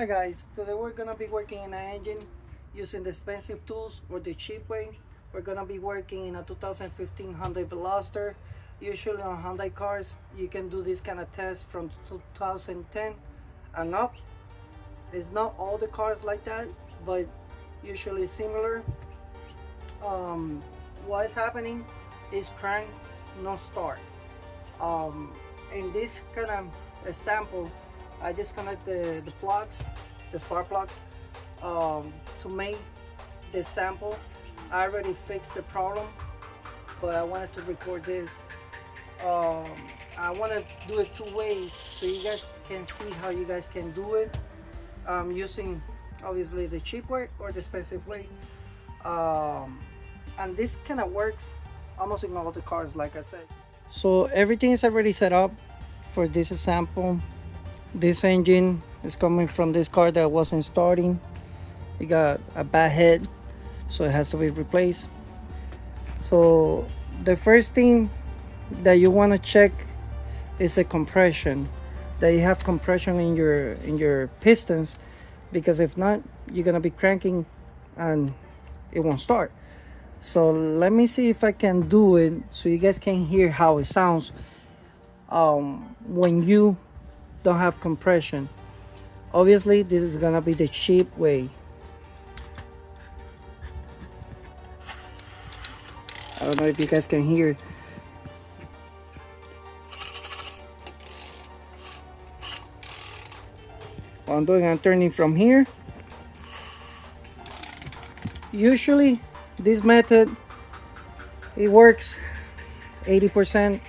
Hi guys, today we're gonna be working in an engine using the expensive tools or the cheap way. We're gonna be working in a 2015 Hyundai Veloster. Usually on Hyundai cars, you can do this kind of test from 2010 and up. It's not all the cars like that, but usually similar. What is happening is crank no start. In this kind of example, I disconnect the plugs, the spark plugs, to make the sample. I already fixed the problem, but I wanted to record this. I want to do it two ways so you guys can see how you guys can do it, using obviously the cheap way or the expensive way. And this kind of works almost in all the cars, like I said. So everything is already set up for this sample. This engine is coming from this car that wasn't starting. It got a bad head, so it has to be replaced. So the first thing that you want to check is a compression, that you have compression in your pistons, because if not, you're gonna be cranking and it won't start. So let me see if I can do it so you guys can hear how it sounds when you don't have compression. Obviously this is gonna be the cheap way. I don't know if you guys can hear. What I'm doing, I'm turning from here. Usually this method, it works 80%,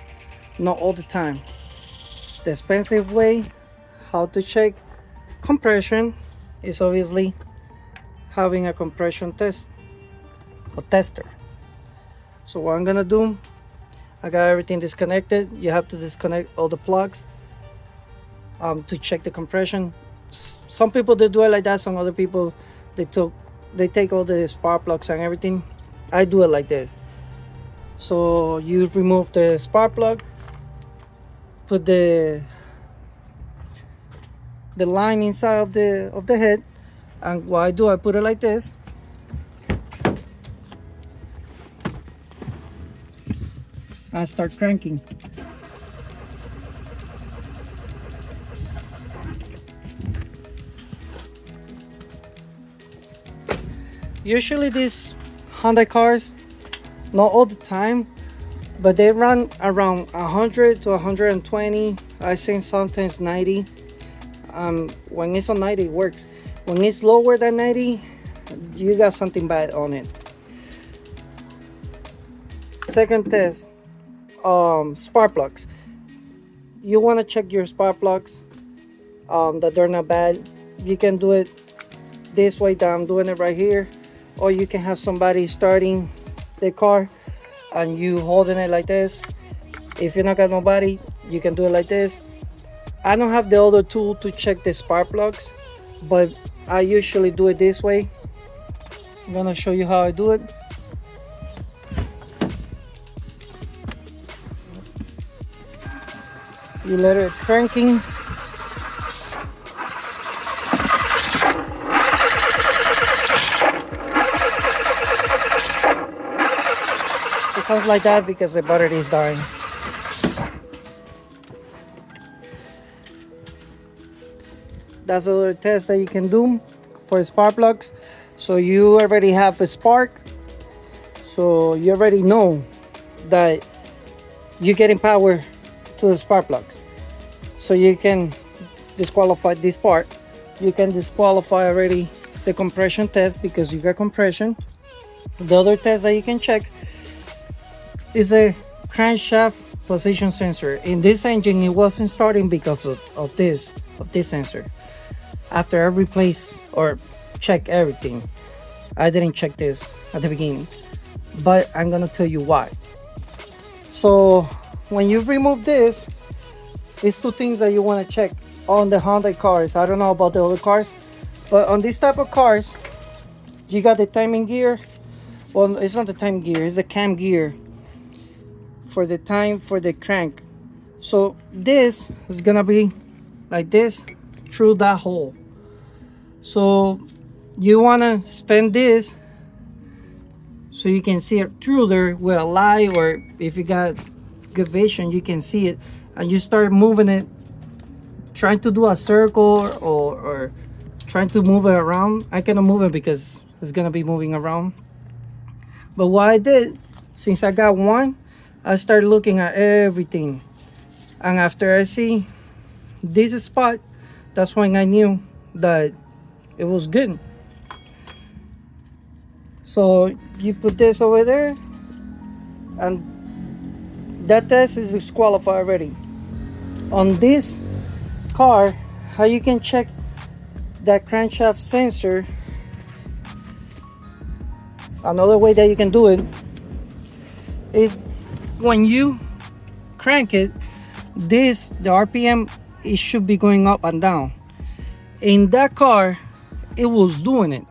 not all the time. The expensive way, how to check compression, is obviously having a compression test or tester. So what I'm gonna do, I got everything disconnected. You have to disconnect all the plugs to check the compression. Some people, they do it like that. Some other people, they take all the spark plugs and everything. I do it like this. So you remove the spark plug, put the line inside of the head, and what I do, I put it like this. I start cranking. Usually these Hyundai cars, not all the time, but they run around 100 to 120. I think sometimes 90. When it's on 90, it works. When it's lower than 90, you got something bad on it. Second test, spark plugs. You want to check your spark plugs that they're not bad. You can do it this way that I'm doing it right here, or you can have somebody starting the car and you holding it like this. If you're not got nobody, you can do it like this. I don't have the other tool to check the spark plugs, but I usually do it this way. I'm gonna show you how I do it. You let it cranking. It sounds like that because the battery is dying. That's another test that you can do for spark plugs. So you already have a spark, so you already know that you're getting power to the spark plugs, so you can disqualify this part. You can disqualify already the compression test because you got compression. The other test that you can check is a crankshaft position sensor. In this engine, it wasn't starting because of this sensor. After I replace or check everything, I didn't check this at the beginning, but I'm gonna tell you why. So when you remove this, it's two things that you want to check on the Hyundai cars. I don't know about the other cars, but on this type of cars, you got the timing gear. Well, it's not the time gear, it's the cam gear for the time for the crank. So this is gonna be like this through that hole. So you want to spend this so you can see it through there with a light, or if you got good vision you can see it, and you start moving it, trying to do a circle or trying to move it around. I cannot move it because it's gonna be moving around. But what I did, since I got one, I started looking at everything, and after I see this spot, that's when I knew that it was good. So you put this over there, and that test is disqualified already. On this car, how you can check that crankshaft sensor, another way that you can do it is when you crank it, the RPM, it should be going up and down. In that car it was doing it,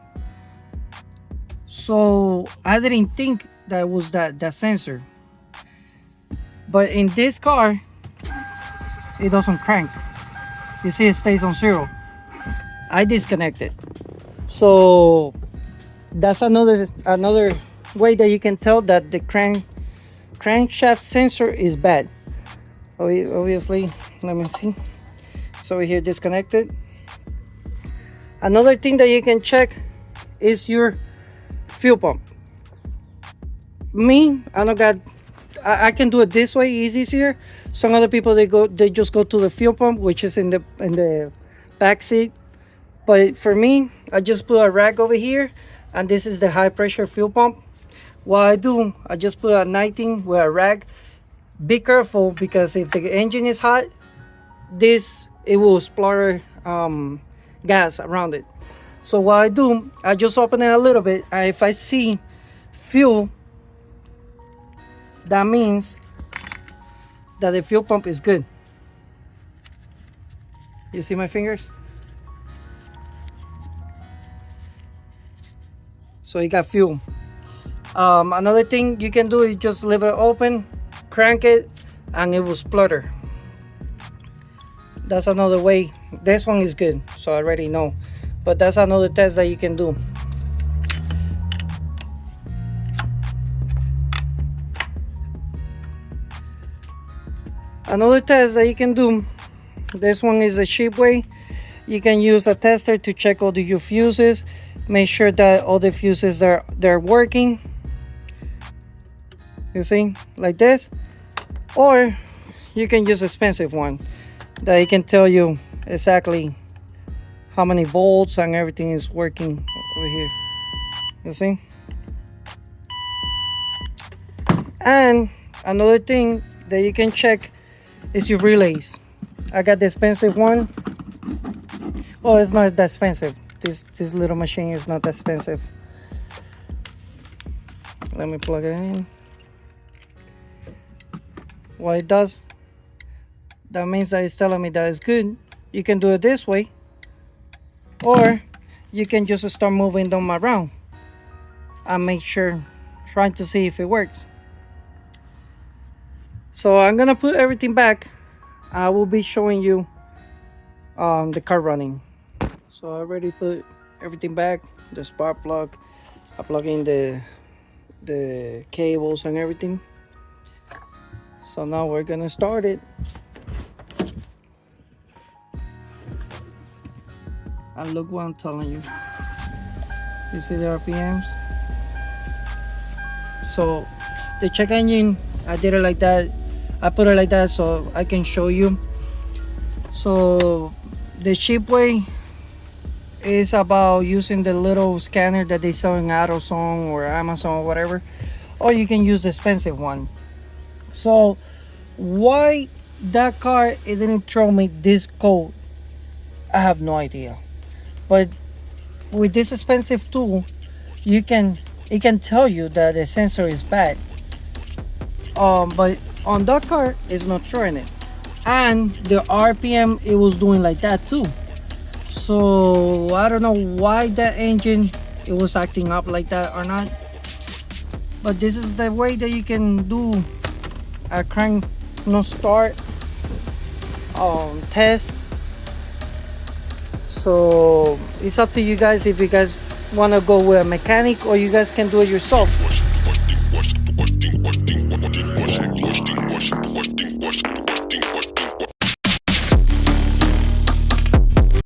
so I didn't think that was that sensor. But in this car it doesn't crank. You see, it stays on 0. I disconnected. So that's another way that you can tell that the crankshaft sensor is bad. Obviously, let me see. So we here disconnected. Another thing that you can check is your fuel pump. Me, I can do it this way, easier. Some other people, they just go to the fuel pump, which is in the back seat. But for me, I just put a rag over here, and this is the high pressure fuel pump. What I do, I just put a 19 with a rag. Be careful, because if the engine is hot, it will splatter gas around it. So what I do, I just open it a little bit, and if I see fuel, that means that the fuel pump is good. You see my fingers? So you got fuel. Another thing you can do is just leave it open, crank it, and it will splutter. That's another way. This one is good, so I already know, but that's another test that you can do. Another test that you can do, this one is a cheap way. You can use a tester to check all your fuses, make sure that all the fuses they're working. You see, like this. Or you can use an expensive one that it can tell you exactly how many volts and everything is working over here. You see. And another thing that you can check is your relays. I got the expensive one. Oh, it's not that expensive. This little machine is not that expensive. Let me plug it in. What it does, that means that it's telling me that it's good. You can do it this way, or you can just start moving them around and make sure, trying to see if it works. So I'm gonna put everything back. I will be showing you the car running. So I already put everything back, the spark plug, I plug in the cables and everything. So now we're gonna start it. And look what I'm telling you. You see the RPMs? So the check engine, I did it like that. I put it like that so I can show you. So the cheap way is about using the little scanner that they sell in AutoZone or Amazon or whatever, or you can use the expensive one. So why that car it didn't throw me this code, I have no idea. But with this expensive tool, it can tell you that the sensor is bad. But on that car, it's not showing it, and the RPM it was doing like that too. So I don't know why that engine it was acting up like that or not. But this is the way that you can do a crank no start test. So it's up to you guys if you guys want to go with a mechanic, or you guys can do it yourself.